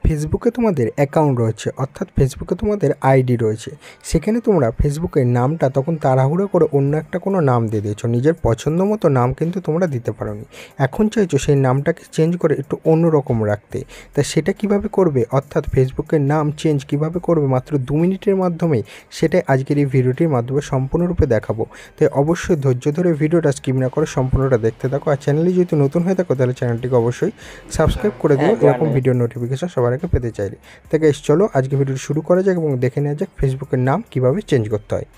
ফেসবুকে তোমাদের অ্যাকাউন্ট রয়েছে, অর্থাৎ ফেসবুকে তোমাদের আইডি রয়েছে। সেখানে তোমরা ফেসবুকের নামটা তখন তাড়াহুড়ো করে অন্য একটা কোনো নাম দিয়ে দিয়েছো, নিজের পছন্দ মতো নাম কিন্তু তোমরা দিতে পারোনি। এখন চাইছো সেই নামটাকে চেঞ্জ করে একটু অন্যরকম রাখতে। তা সেটা কিভাবে করবে, অর্থাৎ ফেসবুকের নাম চেঞ্জ কিভাবে করবে মাত্র 2 মিনিটের মাধ্যমেই, সেটাই আজকের এই ভিডিওটির মাধ্যমে সম্পূর্ণরূপে দেখাবো। তাই অবশ্যই ধৈর্য ধরে ভিডিওটা স্কিপ না করে সম্পূর্ণটা দেখতে থাকো। আর চ্যানেলে যদি নতুন হয়ে থাকো তাহলে চ্যানেলটিকে অবশ্যই সাবস্ক্রাইব করে দিও, এরকম ভিডিও নোটিফিকেশন সবার আগে পেতে চাইলে। তাই গাইস চলো আজকে ভিডিওটি শুরু করা যাক এবং দেখে নেওয়া যাক ফেসবুকের নাম কিভাবে চেঞ্জ করতে হয়।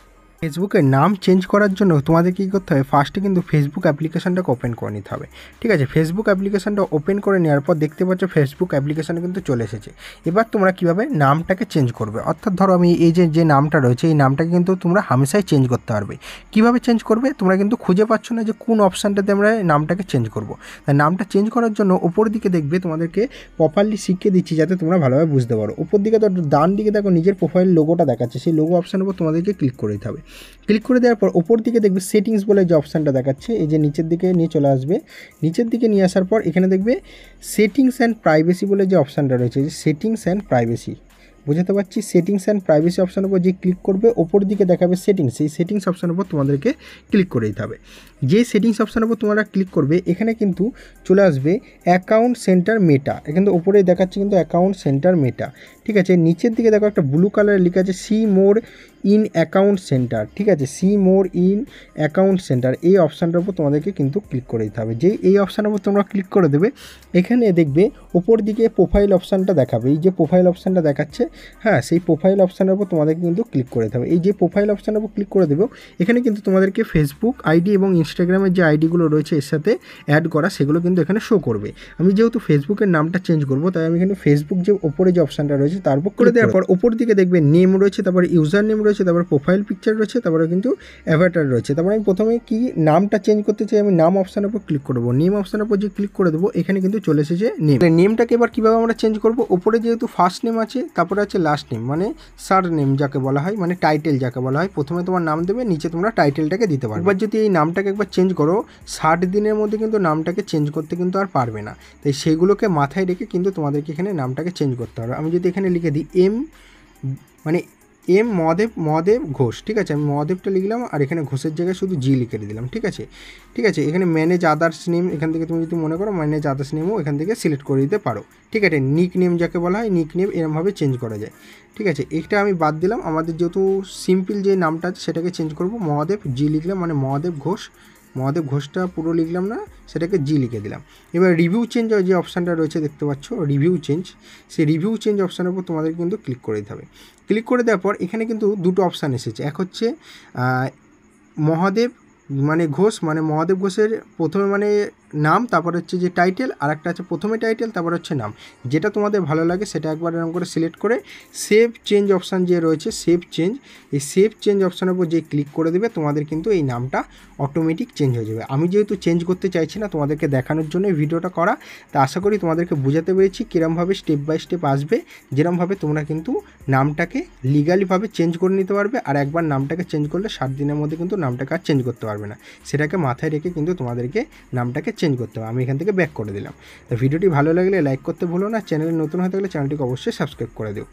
ফেসবুকের নাম চেঞ্জ করার জন্য তোমাদের কী করতে হবে, ফার্স্টে কিন্তু ফেসবুক অ্যাপ্লিকেশনটাকে ওপেন করে নিতে হবে। ঠিক আছে, ফেসবুক অ্যাপ্লিকেশনটা ওপেন করে নেওয়ার পর দেখতে পাচ্ছ ফেসবুক অ্যাপ্লিকেশন কিন্তু চলে এসেছে। এবার তোমরা কীভাবে নামটাকে চেঞ্জ করবে, অর্থাৎ ধরো আমি এই যে নামটা রয়েছে এই নামটাকে কিন্তু তোমরা হামেশাই চেঞ্জ করতে পারবে। কীভাবে চেঞ্জ করবে, তোমরা কিন্তু খুঁজে পাচ্ছ না যে কোন অপশানটাতে আমরা নামটাকে চেঞ্জ করবো। তাই নামটা চেঞ্জ করার জন্য ওপর দিকে দেখবে তোমাদেরকে প্রপারলি শিখিয়ে দিচ্ছি যাতে তোমরা ভালোভাবে বুঝতে পারো। ওপর দিকে তো ডান দিকে দেখো নিজের প্রোফাইল লোগোটা দেখাচ্ছে, সেই লোগো অপশানের উপর তোমাদেরকে ক্লিক করে দিতে হবে। ক্লিক করে দেওয়ার পর ওপর দিকে দেখবে সেটিংস বলে যে অপশানটা দেখাচ্ছে, এই যে নিচের দিকে নিয়ে চলে আসবে। নিচের দিকে নিয়ে আসার পর এখানে দেখবে সেটিংস অ্যান্ড প্রাইভেসি বলে যে অপশানটা রয়েছে, যে সেটিংস অ্যান্ড প্রাইভেসি, বুঝতে পারছি। সেটিংস অ্যান্ড প্রাইভেসি অপশানের উপর যে ক্লিক করবে ওপর দিকে দেখাবে সেটিংস, সেই সেটিংস অপশানের উপর তোমাদেরকে ক্লিক করে দিতে হবে। যে সেটিংস অপশানের উপর তোমরা ক্লিক করবে এখানে কিন্তু চলে আসবে অ্যাকাউন্ট সেন্টার মেটা, এখানে তো ওপরেই দেখাচ্ছে কিন্তু অ্যাকাউন্ট সেন্টার মেটা। ঠিক আছে, নিচের দিকে দেখো একটা ব্লু কালারে লেখা আছে see more in account centre. ঠিক আছে, see more in account centre, এই অপশানটার উপর তোমাদেরকে কিন্তু ক্লিক করে দিতে হবে। যেই এই অপশানের উপর তোমরা ক্লিক করে দেবে এখানে দেখবে ওপর দিকে প্রোফাইল অপশানটা দেখাবে, এই যে প্রোফাইল অপশানটা দেখাচ্ছে, হ্যাঁ সেই প্রোফাইল অপশানের উপর তোমাদেরকে কিন্তু ক্লিক করে দিতে হবে। এই যে প্রোফাইল অপশানের উপর ক্লিক করে দেবো এখানে কিন্তু তোমাদেরকে ফেসবুক আইডি এবং ইনস্টাগ্রামের যে আইডিগুলো রয়েছে এর সাথে অ্যাড করা সেগুলো কিন্তু এখানে শো করবে। আমি যেহেতু ফেসবুকের নামটা চেঞ্জ করবো তাই আমি এখানে ফেসবুক যে ওপরে যে অপশানটা রয়েছে তার উপর করে দেওয়ার পর ওপর দিকে দেখবে নেম রয়েছে, তারপরে ইউজার নেম রয়েছে, তারপরে প্রোফাইল পিকচার রয়েছে, তারপরে কিন্তু অ্যাভাটার রয়েছে। তারপরে আমি প্রথমে কি নামটা চেঞ্জ করতে চাই, আমি নাম অপশানের উপর ক্লিক করবো। নেম অপশানের উপর যে ক্লিক করে দেবো এখানে কিন্তু চলে এসেছে নেম। নেমটাকে এবার কীভাবে আমরা চেঞ্জ করবো, ওপরে যেহেতু ফার্স্ট নেম আছে তারপরে আছে লাস্ট নেম মানে সার নেম যাকে বলা হয়, মানে টাইটেল যাকে বলা হয়। প্রথমে তোমার নাম দেবে, নিচে তোমরা টাইটেলটাকে দিতে পারবে। এবার যদি এই নামটাকে একবার চেঞ্জ করো 60 দিনের মধ্যে কিন্তু নামটাকে চেঞ্জ করতে কিন্তু আর পারবে না। তাই সেগুলোকে মাথায় রেখে কিন্তু তোমাদেরকে এখানে নামটাকে চেঞ্জ করতে হবে। আমি যদি এখানে লিখে দিই এম মহাদেব ঘোষ, ঠিক আছে, আমি মহাদেবটা লিখলাম আর এখানে ঘোষের জায়গায় শুধু জি লিখে দিলাম। ঠিক আছে, এখানে ম্যানেজ আদার্স নেম, এখান থেকে তুমি যদি মনে করো ম্যানেজ আদার্স নেমও এখান থেকে সিলেক্ট করে দিতে পারো। ঠিক আছে, নিক নেম যাকে বলা হয়, নিক নেম এরমভাবে চেঞ্জ করা যায়। ঠিক আছে, এটা আমি বাদ দিলাম। আমাদের যেহেতু সিম্পল যে নামটা আছে সেটাকে চেঞ্জ করব, মহাদেব জি লিখলাম মানে মহাদেব ঘোষটা পুরো লিখলাম না, সেটাকে জি লিখে দিলাম। এবার রিভিউ চেঞ্জ যে অপশানটা রয়েছে দেখতে পাচ্ছ রিভিউ চেঞ্জ, সেই রিভিউ চেঞ্জ অপশানের উপর তোমাদের কিন্তু ক্লিক করে দিতে হবে। ক্লিক করে দেওয়ার পর এখানে কিন্তু দুটো অপশান এসেছে, এক হচ্ছে মহাদেব মানে ঘোষ মানে মহাদেব ঘোষের প্রথমে মানে নাম, তারপর হচ্ছে যে টাইটেল, আর একটা আছে প্রথমে টাইটেল তারপর হচ্ছে নাম, যেটা তোমাদের ভালো লাগে সেটা একবার এরকম করে সিলেক্ট করে সেভ চেঞ্জ অপশান যে রয়েছে সেভ চেঞ্জ, এই সেভ চেঞ্জ অপশানের উপর যে ক্লিক করে দেবে তোমাদের কিন্তু এই নামটা অটোমেটিক চেঞ্জ হয়ে যাবে। আমি যেহেতু চেঞ্জ করতে চাইছি না তোমাদেরকে দেখানোর জন্য ভিডিওটা করা, তা আশা করি তোমাদেরকে বোঝাতে পেরেছি কীরমভাবে স্টেপ বাই স্টেপ আসবে, যেরমভাবে তোমরা কিন্তু নামটাকে লিগালিভাবে চেঞ্জ করে নিতে পারবে। আর একবার নামটাকে চেঞ্জ করলে 60 দিনের মধ্যে কিন্তু নামটাকে আর চেঞ্জ করতে পারবে না, সেটাকে মাথায় রেখে কিন্তু তোমাদেরকে নামটাকে চেঞ্জ করতে হবে। আমি এখান থেকে ব্যাক করে দিলাম। তো ভিডিওটি ভালো লাগলে লাইক করতে ভুলো না, চ্যানেলে নতুন হয়ে থাকলে চ্যানেলটিকে অবশ্যই সাবস্ক্রাইব করে দিও।